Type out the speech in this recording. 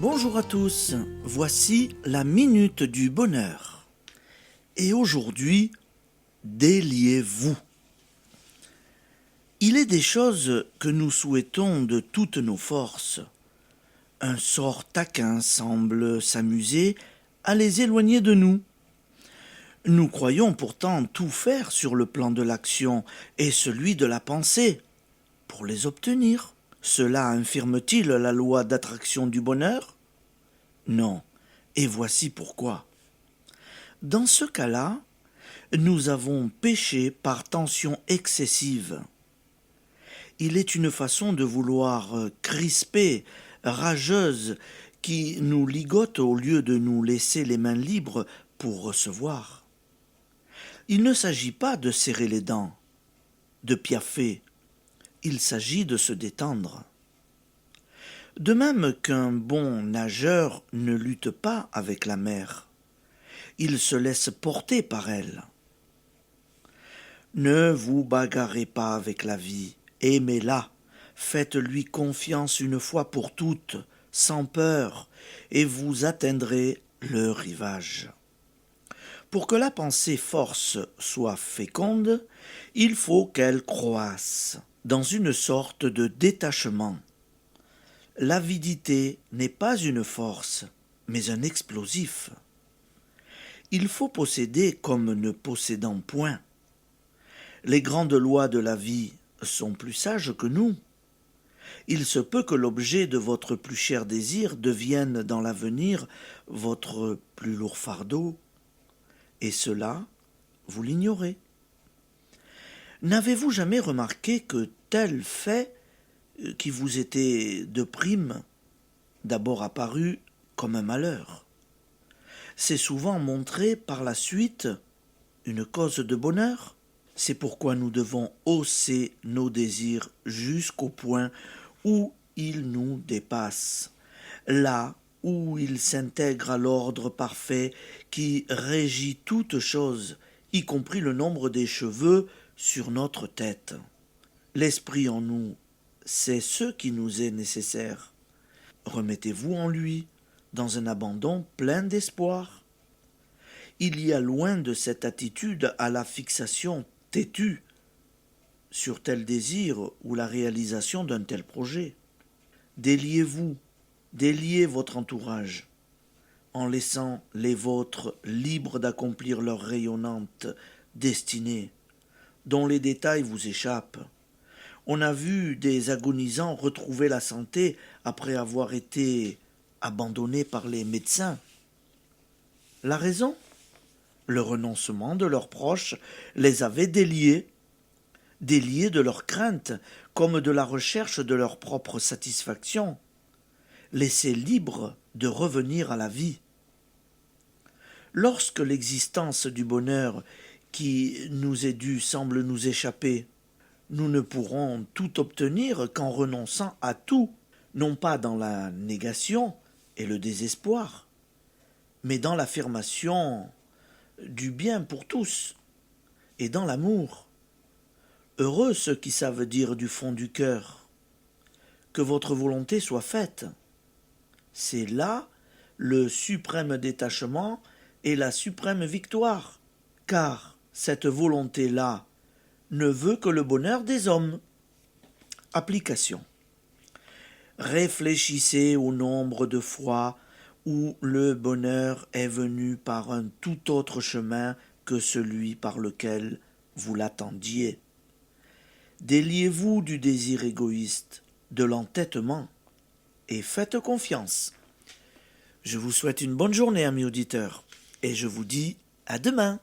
Bonjour à tous, voici la minute du bonheur. Et aujourd'hui, déliez-vous. Il est des choses que nous souhaitons de toutes nos forces. Un sort taquin semble s'amuser à les éloigner de nous. Nous croyons pourtant tout faire sur le plan de l'action et celui de la pensée pour les obtenir. Cela infirme-t-il la loi d'attraction du bonheur ? Non, et voici pourquoi. Dans ce cas-là, nous avons péché par tension excessive. Il est une façon de vouloir crispée, rageuse, qui nous ligote au lieu de nous laisser les mains libres pour recevoir. Il ne s'agit pas de serrer les dents, de piaffer, il s'agit de se détendre. De même qu'un bon nageur ne lutte pas avec la mer, il se laisse porter par elle. Ne vous bagarrez pas avec la vie, aimez-la, faites-lui confiance une fois pour toutes, sans peur, et vous atteindrez le rivage. Pour que la pensée force soit féconde, il faut qu'elle croisse dans une sorte de détachement. L'avidité n'est pas une force, mais un explosif. Il faut posséder comme ne possédant point. Les grandes lois de la vie sont plus sages que nous. Il se peut que l'objet de votre plus cher désir devienne dans l'avenir votre plus lourd fardeau, et cela, vous l'ignorez. N'avez-vous jamais remarqué que tel fait qui vous était de prime, d'abord apparu comme un malheur, s'est souvent montré par la suite une cause de bonheur? C'est pourquoi nous devons hausser nos désirs jusqu'au point où ils nous dépassent, là où ils s'intègrent à l'ordre parfait qui régit toute chose, y compris le nombre des cheveux sur notre tête. L'esprit en nous, c'est ce qui nous est nécessaire. Remettez-vous en lui, dans un abandon plein d'espoir. Il y a loin de cette attitude à la fixation têtue sur tel désir ou la réalisation d'un tel projet. Déliez-vous, déliez votre entourage, en laissant les vôtres libres d'accomplir leur rayonnante destinée, dont les détails vous échappent. On a vu des agonisants retrouver la santé après avoir été abandonnés par les médecins. La raison ? Le renoncement de leurs proches les avait déliés de leurs craintes comme de la recherche de leur propre satisfaction, laissés libres de revenir à la vie. Lorsque l'existence du bonheur qui nous est due semble nous échapper, nous ne pourrons tout obtenir qu'en renonçant à tout, non pas dans la négation et le désespoir, mais dans l'affirmation du bien pour tous et dans l'amour. Heureux ceux qui savent dire du fond du cœur que votre volonté soit faite. C'est là le suprême détachement et la suprême victoire, car cette volonté-là ne veut que le bonheur des hommes. Application. Réfléchissez au nombre de fois où le bonheur est venu par un tout autre chemin que celui par lequel vous l'attendiez. Déliez-vous du désir égoïste, de l'entêtement, et faites confiance. Je vous souhaite une bonne journée, amis auditeurs, et je vous dis à demain.